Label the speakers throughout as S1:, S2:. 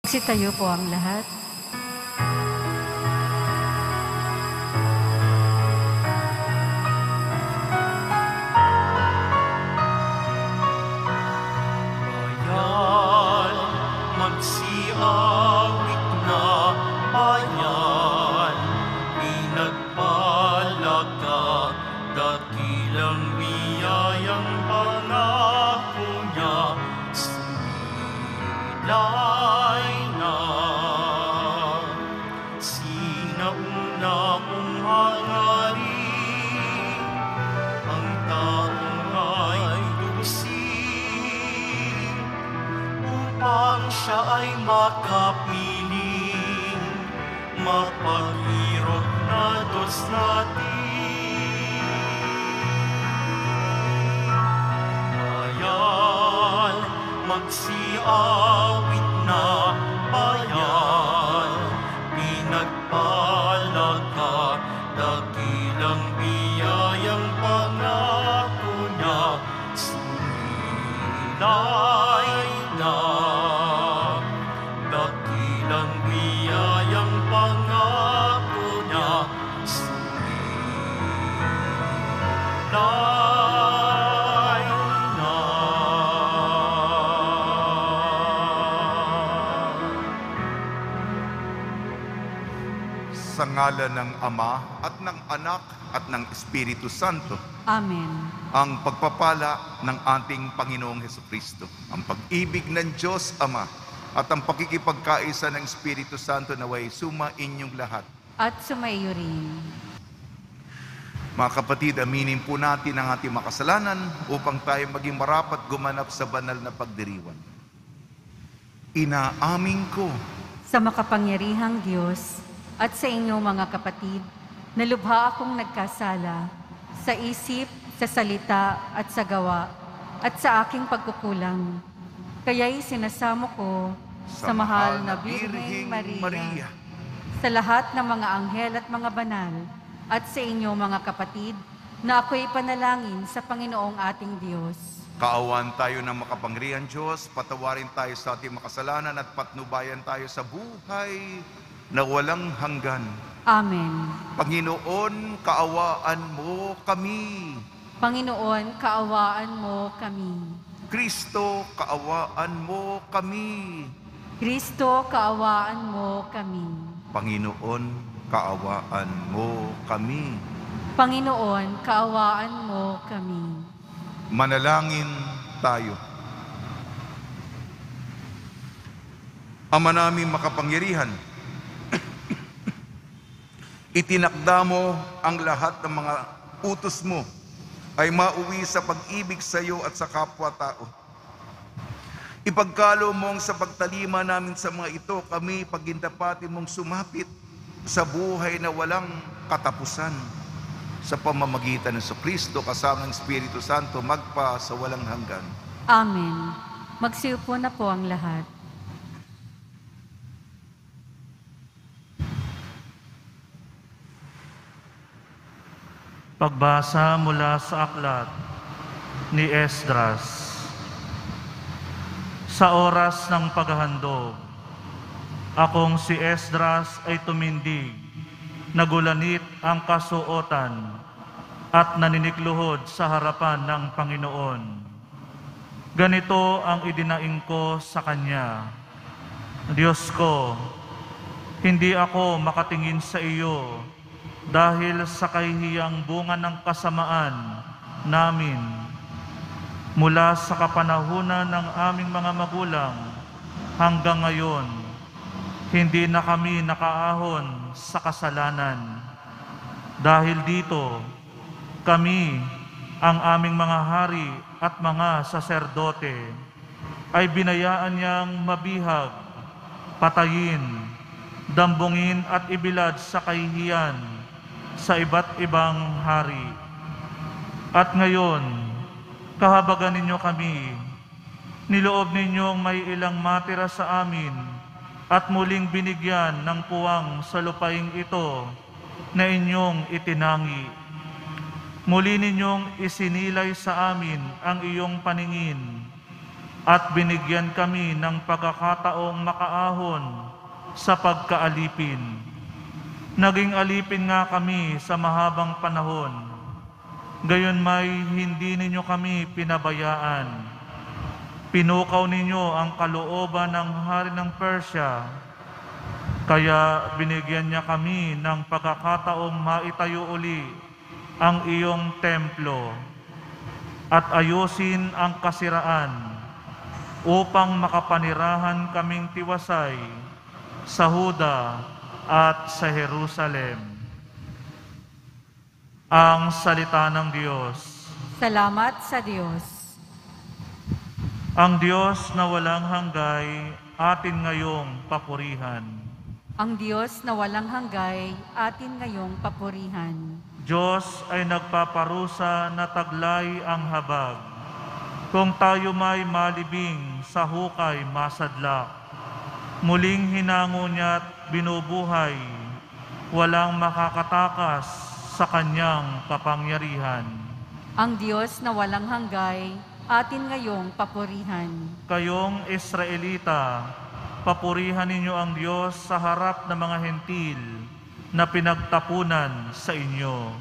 S1: Sitayo po ang lahat.
S2: Bayan, magsiawit na bayan, pinagpalag ka, dakilang biyayang pangako niya, sumilay na. Sinauna mong hangarin, ang taong ay lusin, upang siya ay makapiling, mapaghirap na Diyos natin. Bayan, magsiawit na bayan, pinagpalag ka, dakilang biyayang pangako niya, sumilay na. Dakilang biyayang pangako niya, sumilay na.
S3: Sa ngalan ng Ama at ng Anak at ng Espiritu Santo.
S1: Amen.
S3: Ang pagpapala ng ating Panginoong Hesukristo, ang pag-ibig ng Diyos Ama at ang pakikipagkaisa ng Espiritu Santo naway suma inyong lahat.
S1: At sumaiyo rin.
S3: Mga kapatid, aminin po natin ang ating makasalanan upang tayo maging marapat gumanap sa banal na pagdiriwang. Inaamin ko
S1: Sa makapangyarihang Diyos at sa inyong mga kapatid, na lubha akong nagkasala sa isip, sa salita at sa gawa at sa aking pagkukulang. Kaya'y sinasamo ko sa mahal na Birheng Maria, sa lahat ng mga anghel at mga banal, at sa inyong mga kapatid, na ako'y panalangin sa Panginoong ating Diyos.
S3: Kaawaan tayo ng makapangyarihan Diyos, patawarin tayo sa ating makasalanan at patnubayan tayo sa buhay na walang hanggan.
S1: Amen.
S3: Panginoon, kaawaan mo kami.
S1: Panginoon, kaawaan mo kami.
S3: Kristo, kaawaan mo kami.
S1: Kristo, kaawaan mo kami.
S3: Panginoon, kaawaan mo kami.
S1: Panginoon, kaawaan mo kami.
S3: Manalangin tayo. Ama namin makapangyarihan, itinakda mo ang lahat ng mga utos mo ay mauwi sa pag-ibig sa iyo at sa kapwa-tao. Ipagkalo mong sa pagtalima namin sa mga ito, kami pagindapatin mong sumapit sa buhay na walang katapusan sa pamamagitan ng Kristo kasama ng Espiritu Santo magpa sa walang hanggan.
S1: Amen. Magsiupo na po ang lahat.
S2: Pagbasa mula sa aklat ni Esdras. Sa oras ng paghahandog, akong si Esdras ay tumindig, nagulanit ang kasuotan at naninikluhod sa harapan ng Panginoon. Ganito ang idinaing ko sa Kanya: Diyos ko, hindi ako makatingin sa iyo dahil sa kahihiyang bunga ng kasamaan namin mula sa kapanahunan ng aming mga magulang hanggang ngayon. Hindi na kami nakaahon sa kasalanan. Dahil dito, kami, ang aming mga hari at mga saserdote, ay binayaan niyang mabihag, patayin, dambungin at ibilad sa kahihiyan sa iba't ibang hari. At ngayon, kahabagan ninyo kami, niloob ninyong may ilang matira sa amin at muling binigyan ng puwang sa lupaing ito na inyong itinangi. Muli ninyong isinilay sa amin ang iyong paningin at binigyan kami ng pagkakataong makaahon sa pagkaalipin. Naging alipin nga kami sa mahabang panahon. Gayon may hindi ninyo kami pinabayaan. Pinukaw ninyo ang kalooban ng hari ng Persya, kaya binigyan niya kami ng pagkakataong maitayo uli ang iyong templo at ayusin ang kasiraan upang makapanirahan kaming tiwasay sa Huda at sa Jerusalem. Ang salita ng Diyos.
S1: Salamat sa Diyos.
S2: Ang Diyos na walang hanggay, atin ngayong papurihan.
S1: Ang Diyos na walang hanggay, atin ngayong papurihan.
S2: Diyos ay nagpaparusa na taglay ang habag. Kung tayo may malibing sa hukay masadlak, muling hinango niya't binubuhay, walang makakatakas sa kanyang kapangyarihan.
S1: Ang Diyos na walang hanggay, atin ngayong papurihan.
S2: Kayong Israelita, papurihan ninyo ang Diyos sa harap ng mga hentil na pinagtapunan sa inyo.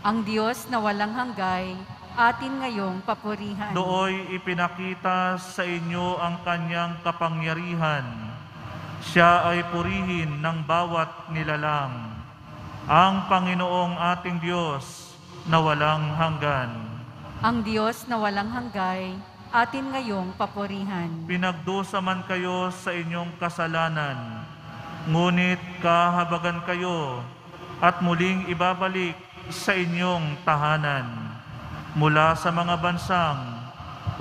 S1: Ang Diyos na walang hanggay, atin ngayong papurihan.
S2: Dooy ipinakita sa inyo ang kanyang kapangyarihan. Siya ay purihin ng bawat nilalang. Ang Panginoong ating Diyos na walang hanggan.
S1: Ang Diyos na walang hanggay, atin ngayong papurihan.
S2: Pinagdusa man kayo sa inyong kasalanan, ngunit kahabagan kayo at muling ibabalik sa inyong tahanan mula sa mga bansang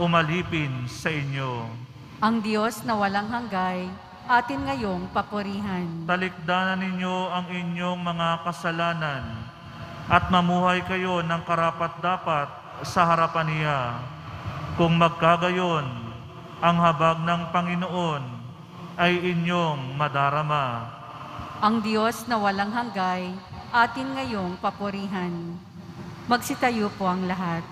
S2: umalipin sa inyo.
S1: Ang Diyos na walang hanggay, atin ngayong papurihan.
S2: Talikdanan ninyo ang inyong mga kasalanan at mamuhay kayo ng karapat-dapat sa harapan niya. Kung magkagayon, ang habag ng Panginoon ay inyong madarama.
S1: Ang Diyos na walang hanggay, atin ngayong papurihan. Magsitayo po ang lahat.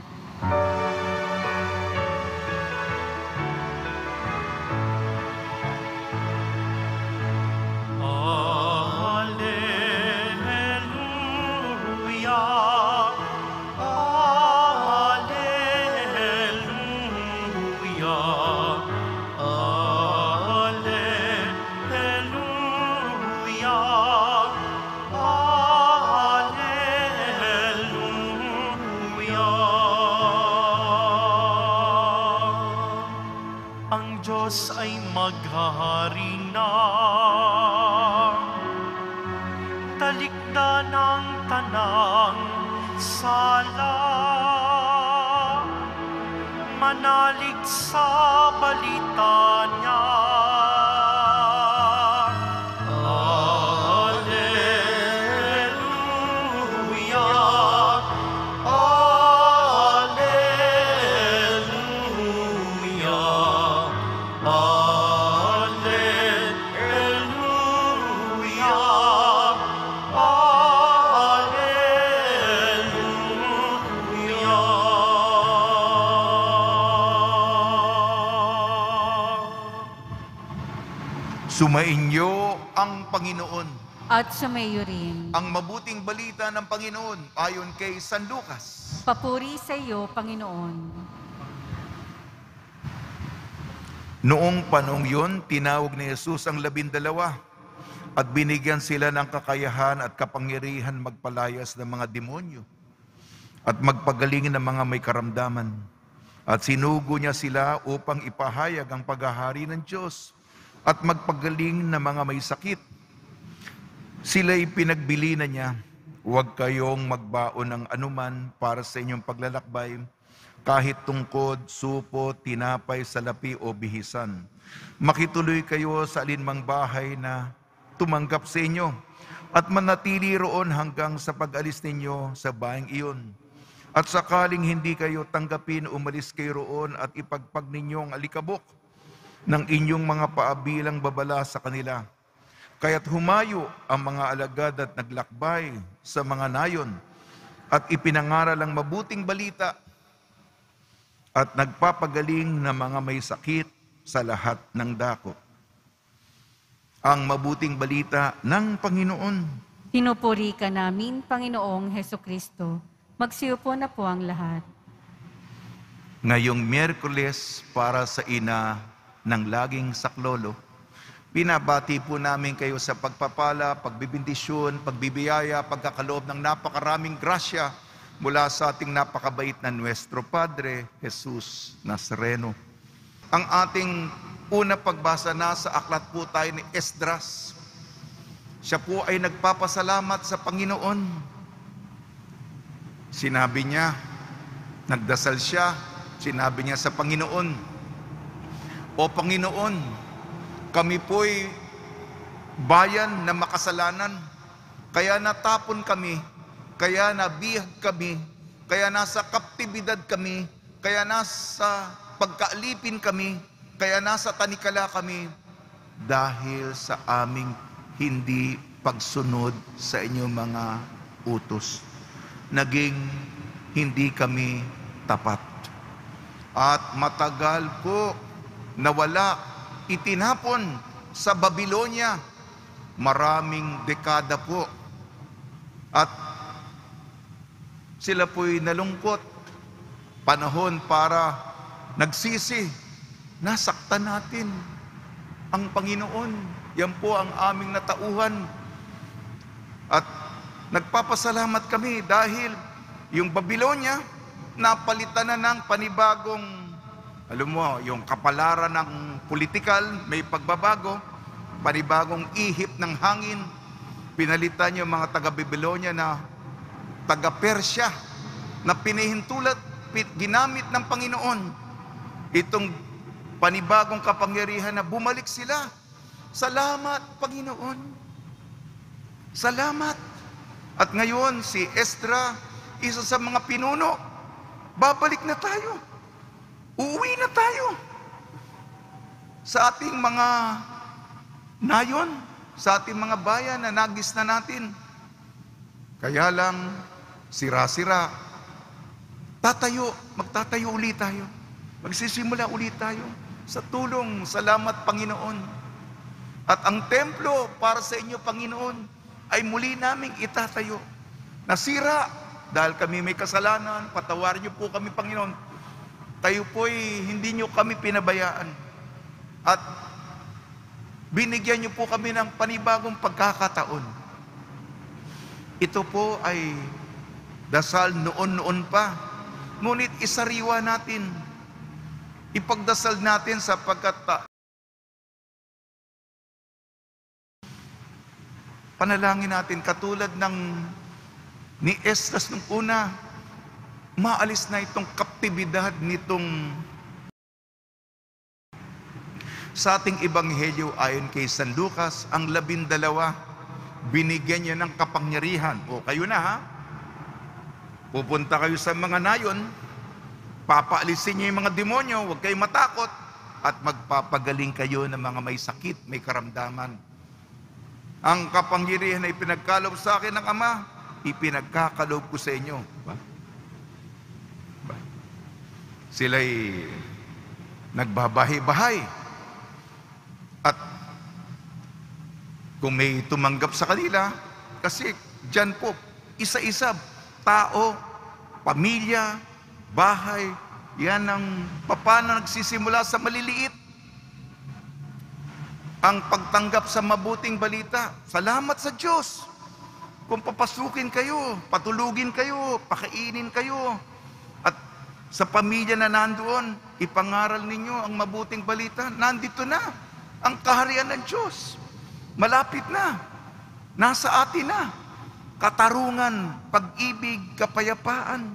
S4: Diyos ay maghahari na. Talikdan ng tanang sala, manalig sa balita niya.
S3: Sumainyo ang Panginoon.
S1: At sumayo rin.
S3: Ang mabuting balita ng Panginoon ayon kay San Lucas.
S1: Papuri sa iyo, Panginoon.
S3: Noong panahong yun, tinawag ni Jesus ang 12 at binigyan sila ng kakayahan at kapangyarihan magpalayas ng mga demonyo at magpagaling ng mga may karamdaman. At sinugo niya sila upang ipahayag ang paghahari ng Diyos at magpagaling ng mga may sakit. Sila'y pinagbili na niya, huwag kayong magbaon ng anuman para sa inyong paglalakbay, kahit tungkod, supo, tinapay, salapi o bihisan. Makituloy kayo sa alinmang bahay na tumanggap sa inyo at manatili roon hanggang sa pag-alis ninyo sa bahayng iyon. At sakaling hindi kayo tanggapin, umalis kayo roon at ipagpag ninyo ang alikabok ng inyong mga paabilang babala sa kanila. Kaya't humayo ang mga alagad at naglakbay sa mga nayon at ipinangaral ang mabuting balita at nagpapagaling ng mga may sakit sa lahat ng dako. Ang mabuting balita ng Panginoon.
S1: Pinupuri ka namin, Panginoong Hesukristo. Magsiupo na po ang lahat.
S3: Ngayong Miyerkules para sa ina ng laging saklolo, binabati po namin kayo sa pagpapala, pagbibindisyon, pagbibiyaya, pagkakaloob ng napakaraming grasya mula sa ating napakabait na Nuestro Padre, Jesus Nazareno. Ang ating una pagbasa na sa aklat po tayo ni Esdras. Siya po ay nagpapasalamat sa Panginoon. Sinabi niya, nagdasal siya, sinabi niya sa Panginoon, O Panginoon, kami po'y bayan na makasalanan, kaya natapon kami, kaya nabihag kami, kaya nasa kaptibidad kami, kaya nasa pagkaalipin kami, kaya nasa tanikala kami, dahil sa aming hindi pagsunod sa inyong mga utos. Naging hindi kami tapat. At matagal po nawala, itinapon sa Babylonia, maraming dekada po. At sila po'y nalungkot. Panahon para nagsisi. Nasaktan natin ang Panginoon. Yan po ang aming natauhan. At nagpapasalamat kami dahil yung Babylonia, napalitan na ng panibagong, alam mo, yung kapalaran ng politikal, may pagbabago, panibagong ihip ng hangin, pinalitan yung mga taga-Babylonia na taga-Persya, na pinihintulot, ginamit ng Panginoon, itong panibagong kapangyarihan na bumalik sila. Salamat, Panginoon. Salamat. At ngayon, si Esdra, isa sa mga pinuno, babalik na tayo. Uuwi na tayo sa ating mga nayon, sa ating mga bayan na nagis na natin. Kaya lang, sira-sira. Magtatayo ulit tayo. Magsisimula ulit tayo sa tulong. Salamat, Panginoon. At ang templo para sa inyo, Panginoon, ay muli naming itatayo. Nasira dahil kami may kasalanan, patawarin niyo po kami, Panginoon. Tayo po'y hindi niyo kami pinabayaan. At binigyan niyo po kami ng panibagong pagkakataon. Ito po ay dasal noon-noon pa. Ngunit isariwa natin. Ipagdasal natin sapagkat panalangin natin katulad ng ni Esdras nung una, maalis na itong kaptibidad nitong sa ating ebanghelyo ayon kay San Lucas, ang 12, binigyan niya ng kapangyarihan. O kayo na ha, pupunta kayo sa mga nayon, papaalisin niyo yung mga demonyo, huwag kayong matakot, at magpapagaling kayo ng mga may sakit, may karamdaman. Ang kapangyarihan na ipinagkaloob sa akin ng Ama, ipinagkakaloob ko sa inyo. Sila'y nagbabahay-bahay. At kung may tumanggap sa kanila, kasi dyan po, isa-isa, tao, pamilya, bahay, yan ang paano nagsisimula sa maliliit. Ang pagtanggap sa mabuting balita. Salamat sa Diyos. Kung papasukin kayo, patulugin kayo, pakainin kayo, at sa pamilya na nandoon, ipangaral ninyo ang mabuting balita, nandito na ang kaharian ng Diyos. Malapit na. Nasa atin na. Katarungan, pag-ibig, kapayapaan.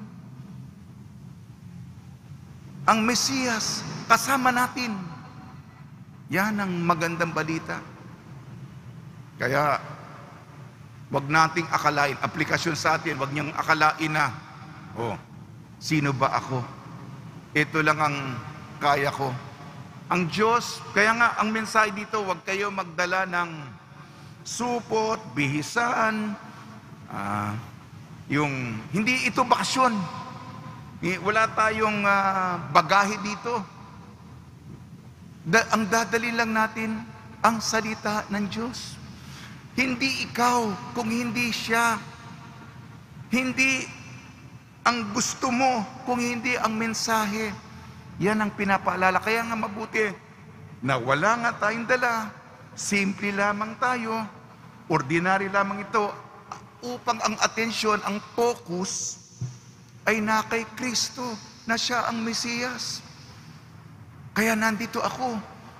S3: Ang Mesiyas, kasama natin. Yan ang magandang balita. Kaya, wag nating akalain, aplikasyon sa atin, wag niyang akalain na, sino ba ako? Ito lang ang kaya ko. Ang Diyos, kaya nga ang mensahe dito, wag kayo magdala ng supot, bihisan, yung, hindi ito bakasyon. Wala tayong bagahe dito. Ang dadali lang natin, ang salita ng Diyos. Hindi ikaw, kung hindi siya. Hindi ang gusto mo, kung hindi ang mensahe. Yan ang pinapaalala. Kaya nga mabuti na wala nga tayong dala. Simple lamang tayo. Ordinary lamang ito. Upang ang atensyon, ang focus, ay na kay Kristo, na siya ang Mesiyas. Kaya nandito ako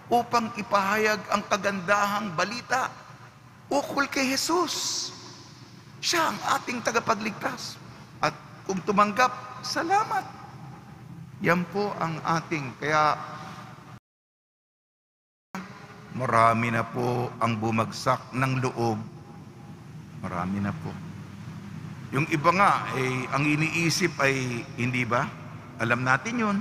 S3: upang ipahayag ang kagandahang balita ukol kay Jesus. Siya ang ating tagapagligtas. At kung tumanggap, salamat. Yan po ang ating. Kaya marami na po ang bumagsak ng loob. Marami na po. Yung iba nga, ang iniisip ay, hindi ba? Alam natin yun.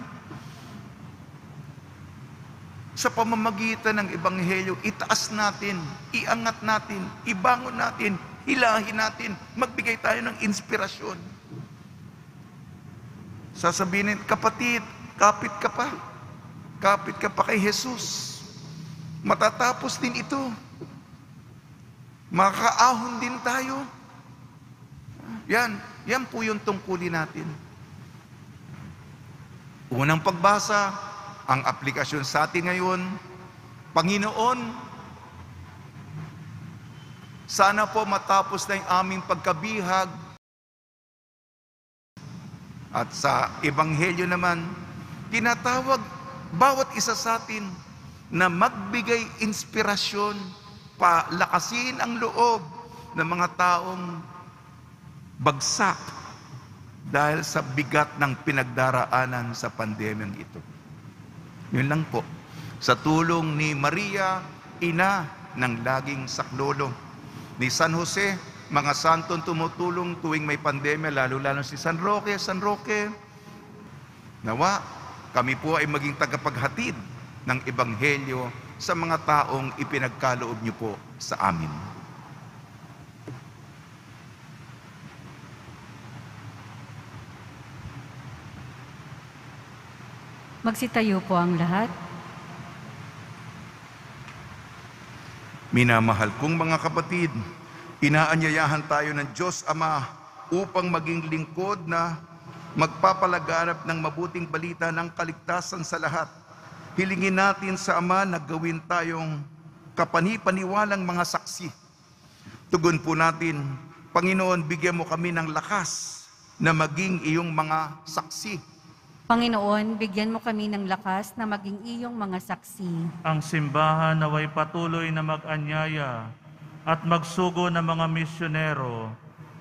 S3: Sa pamamagitan ng Ebanghelyo, itaas natin, iangat natin, ibangon natin, hilahin natin, magbigay tayo ng inspirasyon. Sasabihin, kapatid, kapit ka pa. Kapit ka pa kay Jesus. Matatapos din ito. Makaahon din tayo. Yan po yung tungkulin natin. Unang pagbasa, ang aplikasyon sa atin ngayon, Panginoon, sana po matapos na yung aming pagkabihag. At sa Ebanghelyo naman, tinatawag bawat isa sa atin na magbigay inspirasyon, palakasin ang loob ng mga taong bagsak dahil sa bigat ng pinagdaraanan sa pandemyang ito. Yun lang po. Sa tulong ni Maria, ina ng laging saklolo, ni San Jose, mga santong tumutulong tuwing may pandemya, lalo-lalo si San Roque, nawa, kami po ay maging tagapaghatid ng Ebanghelyo sa mga taong ipinagkaloob niyo po sa amin.
S1: Magsitayo po ang lahat.
S3: Minamahal kong mga kapatid, inaanyayahan tayo ng Diyos Ama upang maging lingkod na magpapalaganap ng mabuting balita ng kaligtasan sa lahat. Hilingin natin sa Ama na gawin tayong kapanipaniwalang mga saksi. Tugon po natin, Panginoon, bigyan mo kami ng lakas na maging iyong mga saksi.
S1: Panginoon, bigyan mo kami ng lakas na maging iyong mga saksi.
S2: Ang simbahan naway patuloy na mag-anyaya at magsugo ng mga misyonero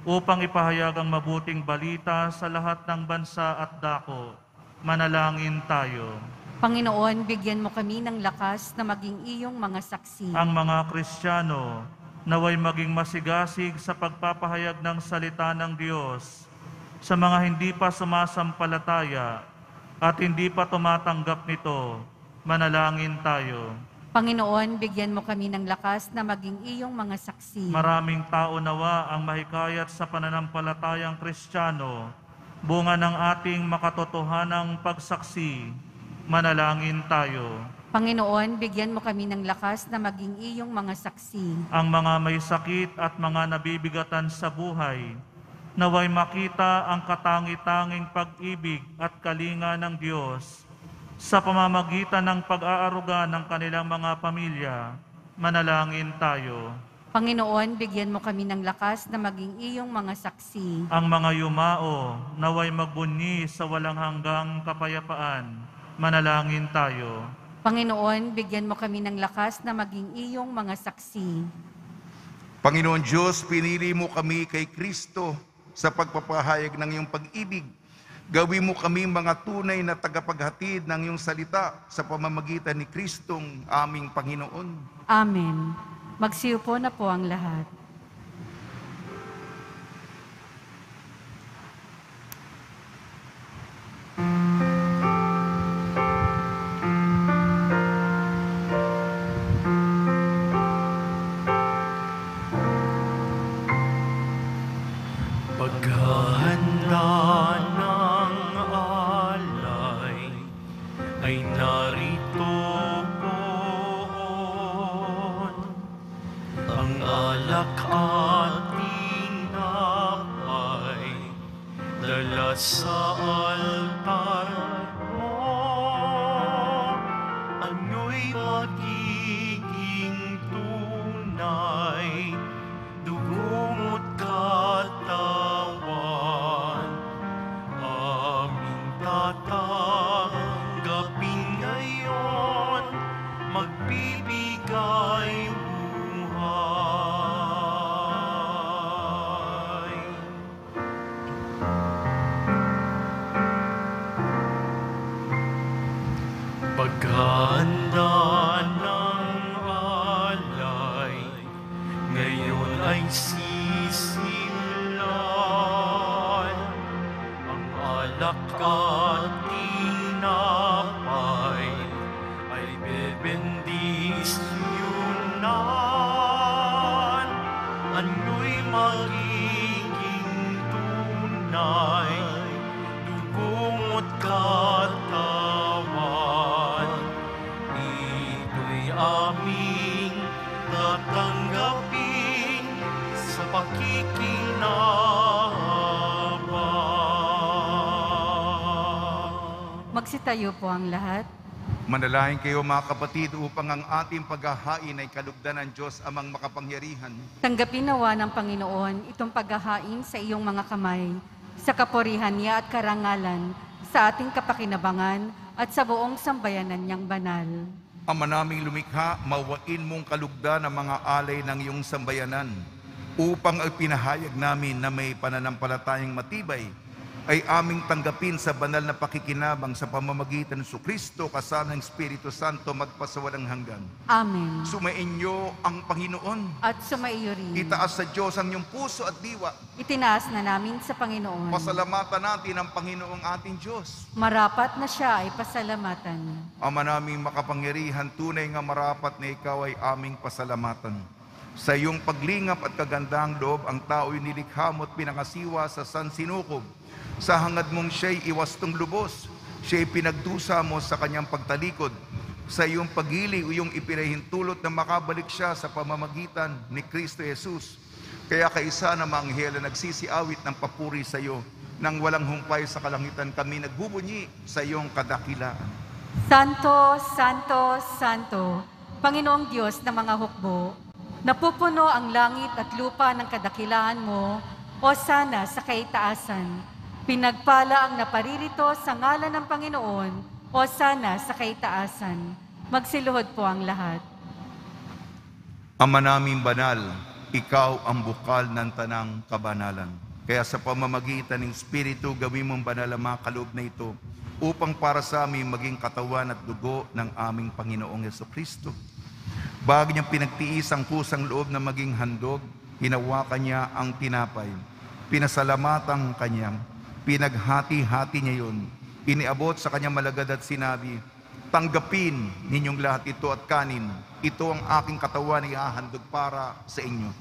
S2: upang ipahayag ang mabuting balita sa lahat ng bansa at dako. Manalangin tayo.
S1: Panginoon, bigyan mo kami ng lakas na maging iyong mga saksi.
S2: Ang mga Kristiyano naway maging masigasig sa pagpapahayag ng salita ng Diyos sa mga hindi pa sumasampalataya at hindi pa tumatanggap nito. Manalangin tayo.
S1: Panginoon, bigyan mo kami ng lakas na maging iyong mga saksi.
S2: Maraming tao nawa ang mahikayat sa pananampalatayang Kristiyano, bunga ng ating makatotohanang pagsaksi. Manalangin tayo.
S1: Panginoon, bigyan mo kami ng lakas na maging iyong mga saksi.
S2: Ang mga may sakit at mga nabibigatan sa buhay, naway makita ang katangi-tanging pag-ibig at kalinga ng Diyos sa pamamagitan ng pag-aaruga ng kanilang mga pamilya. Manalangin tayo.
S1: Panginoon, bigyan mo kami ng lakas na maging iyong mga saksi.
S2: Ang mga yumao, naway magbunyi sa walang hanggang kapayapaan. Manalangin tayo.
S1: Panginoon, bigyan mo kami ng lakas na maging iyong mga saksi.
S3: Panginoon Diyos, pinili mo kami kay Kristo sa pagpapahayag ng iyong pag-ibig. Gawin mo kami mga tunay na tagapaghatid ng iyong salita sa pamamagitan ni Kristong aming Panginoon.
S1: Amen. Magsiupo na po ang lahat.
S4: Paghahanda ng ang alak at tinapay, dala sa altar mo. Ano'y magiging tunay, dugong at katawan, aming tatanggapin ngayon, magbibigay buhay. Paghahanda ng alay, ngayon ay sisilan, ang alak at tinapay ay bebendisyonan. Ano'y magiging tunay, dugong at katawan, ito'y aming tatanggapin sa pakikinabang.
S1: Magsitayo po ang lahat.
S3: Manalangin kayo mga kapatid upang ang ating paghahain ay kalugdan ng Diyos amang makapangyarihan.
S1: Tanggapin nawa ng Panginoon itong paghahain sa iyong mga kamay, sa kapurihan niya at karangalan, sa ating kapakinabangan at sa buong sambayanan niyang banal.
S3: Ama naming lumikha, mawain mong kalugdan ang mga alay ng iyong sambayanan upang ang pinahayag namin na may pananampalatayang matibay ay aming tanggapin sa banal na pakikinabang sa pamamagitan ng Kristo kasama ng Espiritu Santo magpasawalang hanggan.
S1: Amen.
S3: Sumainyo ang Panginoon.
S1: At sumaiyo rin.
S3: Itaas sa Diyos ang iyong puso at diwa.
S1: Itinaas na namin sa Panginoon.
S3: Pasalamatan natin ang Panginoong ating Diyos.
S1: Marapat na siya ay pasalamatan.
S3: Ama naming makapangyarihan, tunay nga marapat na ikaw ay aming pasalamatan. Sa iyong paglingap at kagandang loob, ang tao'y nilikha mo't pinangasiwa sa sansinukob. Sa hangad mong siya'y iwastong lubos, siya'y pinagdusa mo sa kanyang pagtalikod. Sa iyong pagili, iyong ipinahintulot na makabalik siya sa pamamagitan ni Kristo Jesus. Kaya kaisa na mga anghel na nagsisiawit ng papuri sa iyo, nang walang humpay sa kalangitan kami nagbubunyi sa iyong kadakilaan.
S1: Santo, Santo, Santo, Panginoong Diyos ng mga hukbo, napupuno ang langit at lupa ng kadakilaan mo, o sana sa kaitaasan. Pinagpala ang naparirito sa ngalan ng Panginoon, o sana sa kaitaasan. Magsiluhod po ang lahat.
S3: Ama naming banal, ikaw ang bukal ng tanang kabanalan. Kaya sa pamamagitan ng Espiritu, gawin mong banal ang mga kaloob na ito upang para sa amin maging katawan at dugo ng aming Panginoong Jesucristo. Bago niyang pinagtiis ang kusang loob na maging handog, hinawakan niya ang tinapay. Pinasalamatan kanyang, pinaghati-hati niya yun. Iniabot sa kanyang malagad at sinabi, tanggapin ninyong lahat ito at kanin. Ito ang aking katawan na ihahandog para sa inyo.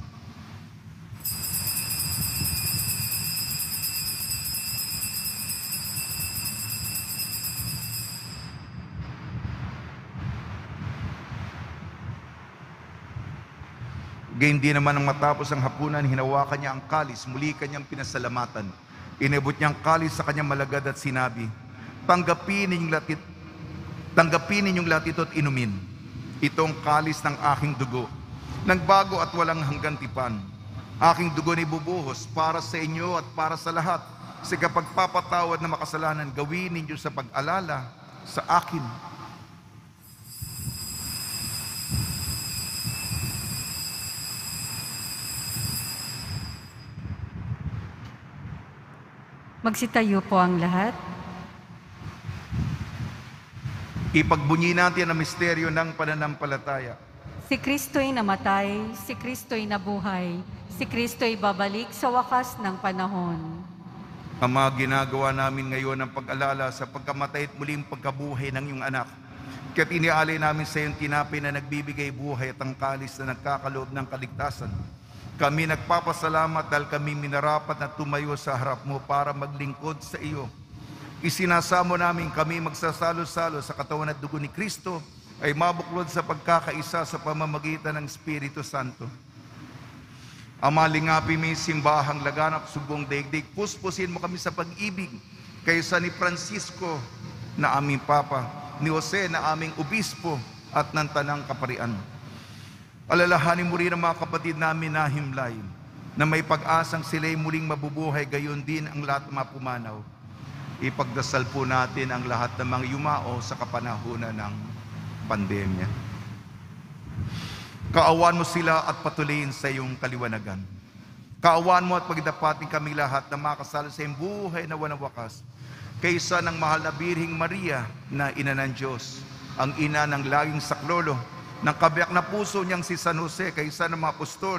S3: Gayon din naman ang matapos ang hapunan, hinawakan niya ang kalis, muli kanyang pinasalamatan. Inabot niya ang kalis sa kanyang malagad at sinabi, tanggapin ninyong lahat ito at inumin. Itong kalis ng aking dugo, nagbago at walang hanggang tipan. Aking dugo ni bubuhos para sa inyo at para sa lahat. Sa kapagpapatawad na makasalanan, gawin ninyo sa pag-alala sa akin.
S1: Magsitayo po ang lahat.
S3: Ipagbunyi natin ang misteryo ng pananampalataya.
S1: Si Kristo'y namatay, si Kristo'y nabuhay, si Kristo'y babalik sa wakas ng panahon.
S3: Ama, ginagawa namin ngayon ang pag-alala sa pagkamatay at muling pagkabuhay ng iyong anak. Kaya't inialay namin sa iyong tinapay na nagbibigay buhay at ang kalis na nagkakaloob ng kaligtasan. Kami nagpapasalamat dahil kami minarapat na tumayo sa harap mo para maglingkod sa iyo. Isinasamo namin kami magsasalo-salo sa katawan at dugo ni Kristo ay mabuklod sa pagkakaisa sa pamamagitan ng Espiritu Santo. Ama, lingapi may simbahang laganap subong daigdig. Puspusin mo kami sa pag-ibig kaysa ni Francisco na aming Papa, ni Jose na aming Obispo at ng Tanang Kaparian. Alalahanin mo rin ang mga kapatid namin na himlay, na may pag-asang sila'y muling mabubuhay, gayon din ang lahat ng mga pumanaw. Ipagdasal po natin ang lahat ng mga yumao sa kapanahunan ng pandemya. Kaawaan mo sila at patuloyin sa iyong kaliwanagan. Kaawaan mo at pagdapatin kami lahat na makasala sa iyong buhay na walang wakas, kaysa ng mahal na Birhing Maria na ina ng Diyos, ang ina ng laging saklolo, ng kabiyak na puso niyang si San Jose, kaysa ng mga apostol,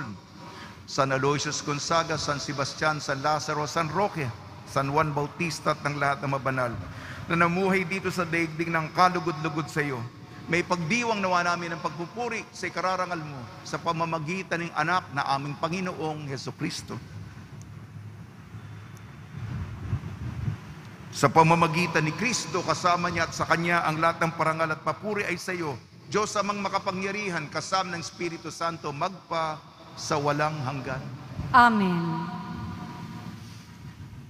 S3: San Aloysius Gonzaga, San Sebastian, San Lazaro, San Roque, San Juan Bautista at ng lahat ng mabanal na namuhay dito sa daigdig ng kalugod-lugod sa iyo. May pagdiwang nawa namin ng pagpupuri sa ikararangal mo sa pamamagitan ng anak na aming Panginoong Hesukristo. Sa pamamagitan ni Kristo, kasama niya at sa Kanya ang lahat ng parangal at papuri ay sa iyo, Diyos amang makapangyarihan, kasama ng Espiritu Santo, magpa sa walang hanggan.
S1: Amen.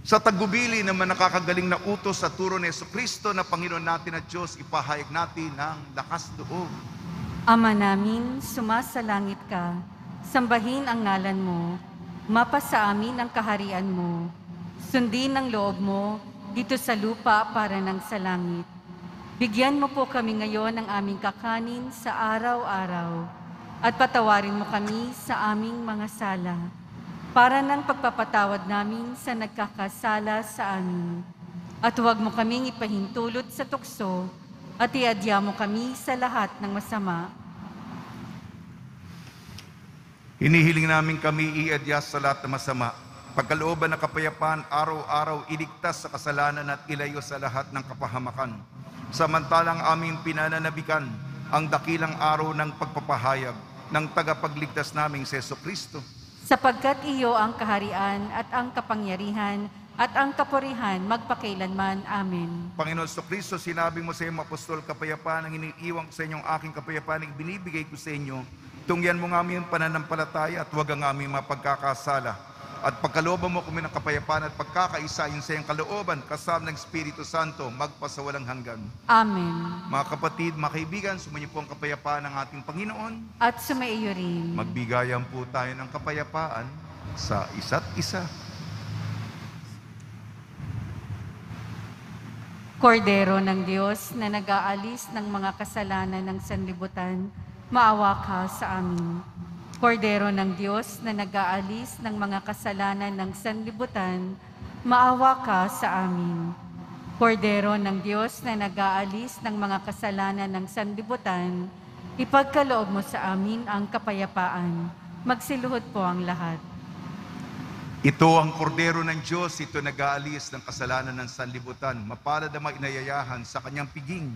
S3: Sa tagubili naman nakakagaling na utos sa turo ni Jesucristo na Panginoon natin at Diyos, ipahayag natin ng lakas loob.
S1: Ama namin, sumasalangit ka, sambahin ang ngalan mo, mapasa amin ang kaharian mo, sundin ang loob mo dito sa lupa para ng sa langit. Bigyan mo po kami ngayon ng aming kakanin sa araw-araw, at patawarin mo kami sa aming mga sala, para ng pagpapatawad namin sa nagkakasala sa amin. At huwag mo kaming ipahintulot sa tukso, at iadya mo kami sa lahat ng masama.
S3: Hinihiling namin kami iadya sa lahat ng masama. Pagkalooban ng kapayapaan, araw-araw iligtas sa kasalanan at ilayo sa lahat ng kapahamakan. Samantalang aming pinananabikan ang dakilang araw ng pagpapahayag ng tagapagligtas naming si Jesucristo.
S1: Sapagkat iyo ang kaharian at ang kapangyarihan at ang kapurihan magpakailanman. Amen.
S3: Panginoon Jesucristo, sinabi mo sa iyong apostol, kapayapaan ang iniiwan ko sa inyong aking kapayapaan ang binibigay ko sa inyo. Tungyan mo nga aming pananampalataya at huwag ang aming mapagkakasala. At pagkalooban mo kami ng kapayapaan at pagkakaisa yun sa iyong kalooban, kasama ng Espiritu Santo, magpasawalang hanggan.
S1: Amen.
S3: Mga kapatid, mga kaibigan, sumainyo po ang kapayapaan ng ating Panginoon.
S1: At sumaiyo rin.
S3: Magbigayan po tayo ng kapayapaan sa isa't isa.
S1: Kordero ng Diyos na nag-aalis ng mga kasalanan ng sanlibutan, maawa ka sa amin. Kordero ng Diyos na nag-aalis ng mga kasalanan ng sanlibutan, maawa ka sa amin. Kordero ng Diyos na nag-aalis ng mga kasalanan ng sanlibutan, ipagkaloob mo sa amin ang kapayapaan. Magsiluhod po ang lahat.
S3: Ito ang kordero ng Diyos, ito nag-aalis ng kasalanan ng sanlibutan. Mapalad ang mga inayayahan sa kanyang piging.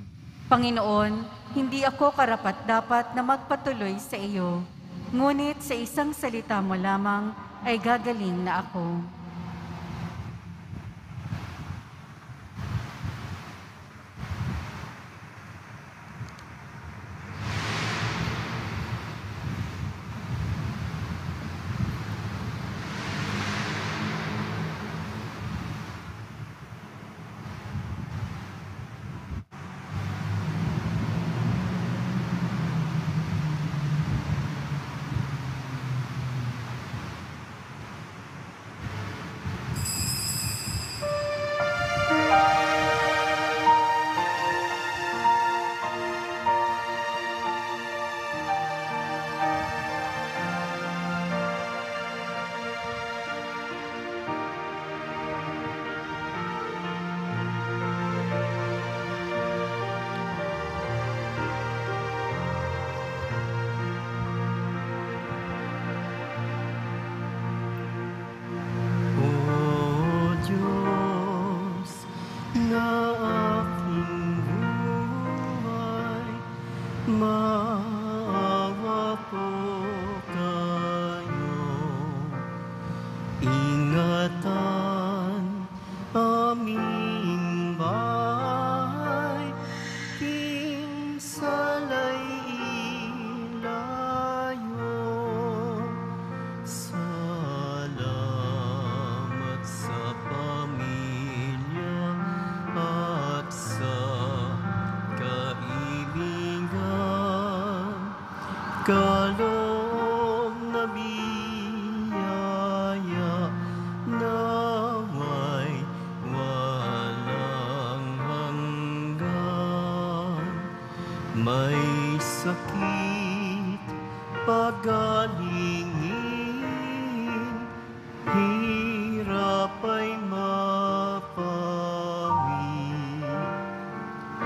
S1: Panginoon, hindi ako karapat-dapat na magpatuloy sa iyo. Ngunit sa isang salita mo lamang ay gagaling na ako.
S4: kaloob na biyaya naway walang hanggan. May sakit pagalingin, hirap ay mapawi.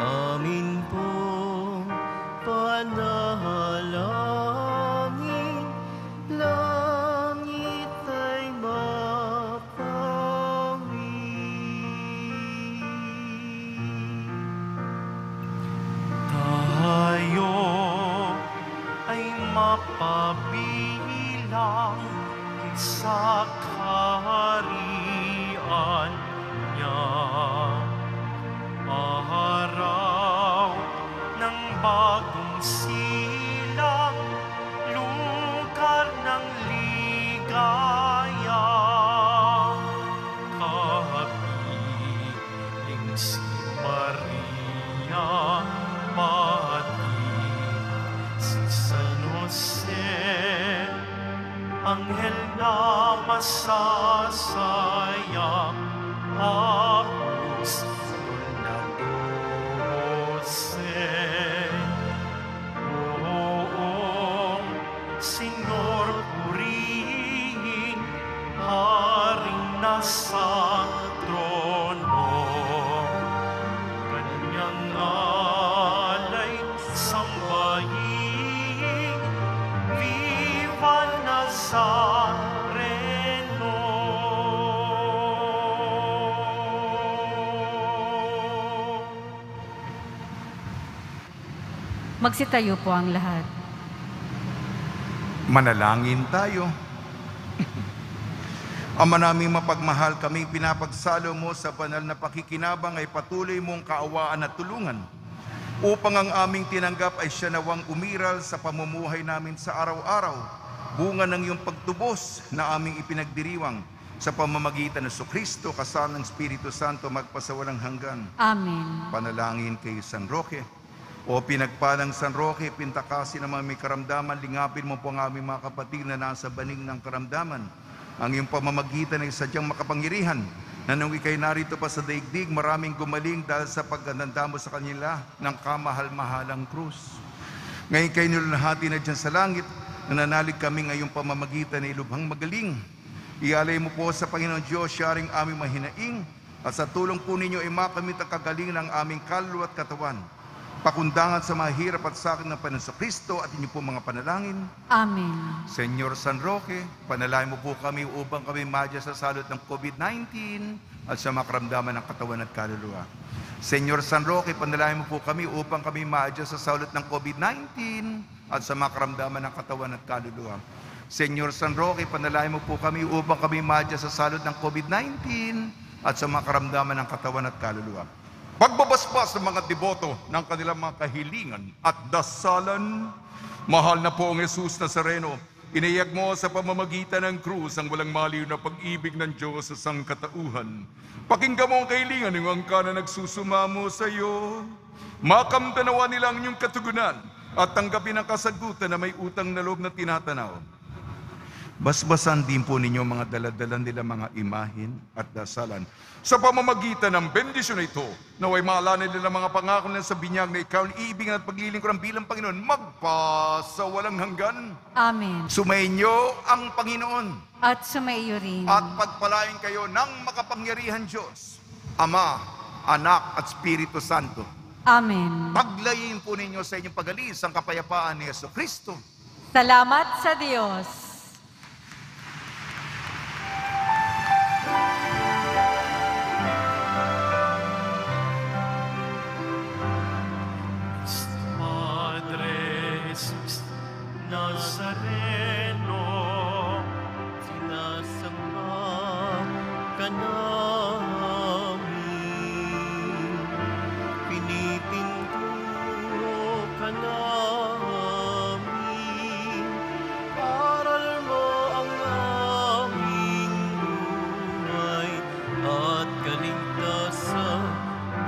S4: Amin po panalangin, langit ay mapawi. Tayo ay mapabilang sa kaharian niya. Araw ng bagong silang, lugar ng ligaya. Kapiling si Maria, pati si San Jose, anghel na masasayang, apostol na 12. Oo, Senyor, purihin, Haring nasa trono. Kanyang alay sambahin, Viva Nazareno.
S1: Magsitayo po ang lahat.
S3: Manalangin tayo. Ama naming mapagmahal, kaming pinapagsalo mo sa banal na pakikinabang ay patuloy mong kaawaan at tulungan upang ang aming tinanggap ay siya nawang umiral sa pamumuhay namin sa araw-araw, bunga ng iyong pagtubos na aming ipinagdiriwang sa pamamagitan ng Kristo kasama ng Espiritu Santo magpasawalang hanggan.
S1: Amen.
S3: Panalangin kay San Roque. O pinagpalang San Roque, pintakasin ng mga may karamdaman, lingapin mo po ang aming mga kapatid na nasa banig ng karamdaman. Ang iyong pamamagitan ay sadyang makapangyarihan, na nung ikay narito pa sa daigdig, maraming gumaling dahil sa paggananda mo sa kanila ng kamahal-mahalang krus. Ngayon kayo nilulahati na dyan sa langit, nananalig kami ngayong pamamagitan na ilubhang magaling. Ialay mo po sa Panginoon Diyos, siya ring aming mahinaing, at sa tulong po ninyo ay makamit ang kagaling ng aming kaluluwa at katawan. Pakundangan sa mga hirap at sakit ng Panginoon Kristo at inyo po mga panalangin.
S1: Amen.
S3: Senyor San Roque, panalangin mo po kami upang kami madya sa salot ng COVID-19 at sa mga karamdaman ng katawan at kaluluwa. Senyor San Roque, panalangin mo po kami upang kami madya sa salot ng COVID-19 at sa mga karamdaman ng katawan at kaluluwa. Senyor San Roque, panalangin mo po kami upang kami madya sa salot ng COVID-19 at sa mga karamdaman ng katawan at kaluluwa. Pagbabasbas ng mga deboto ng kanilang mga kahilingan at dasalan, mahal na poong Jesus Nazareno, inayag mo sa pamamagitan ng krus ang walang maliw na pag-ibig ng Diyos sa sangkatauhan. Pakinggan mo ang kahilingan ng angka na nagsusumamo sa iyo. Makamtanawa nila ang inyong katugunan at tanggapin ang kasagutan na may utang na loob na tinatanaw. Basbasan din po ninyo mga daladalan nila mga imahin at dasalan. Sa pamamagitan ng bendisyon na ito, naway maalanan nila mga pangako na sa binyag na ikaw ang iibigin at paglilingkuran bilang Panginoon magpasa walang hanggan.
S1: Amen.
S3: Sumainyo ang Panginoon
S1: At sumaiyo rin.
S3: at pagpalain kayo ng makapangyarihan Diyos, Ama, Anak at Espiritu Santo.
S1: Amen.
S3: Paglayin po ninyo sa inyong pag-alis ang kapayapaan ni Jesucristo.
S1: Salamat sa Diyos.
S4: Padre Jesus Nazareno, sinasamba ka namin, pinipinto ka namin, aral mo ang aming buhay at kaligtasan.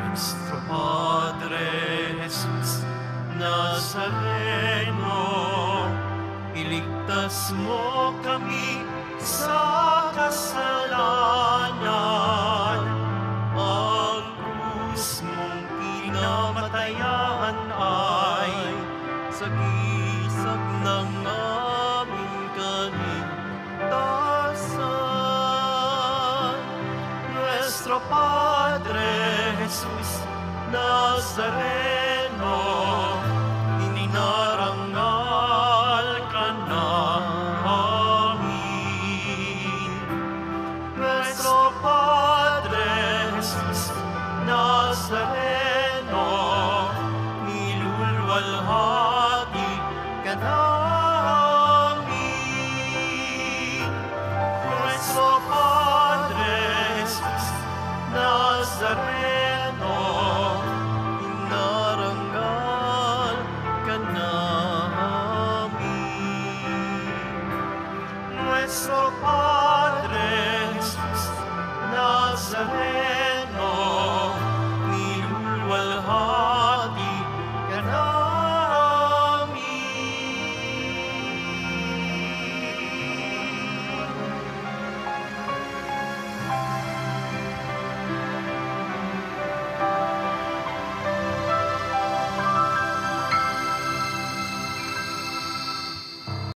S4: Nuestro Padre Jesus Nazareno, mo kami sa kasalanan. Ang krus mong pinamatayan ay sagisag ng aming kaligtasan. Nuestro Padre Jesus Nazareno,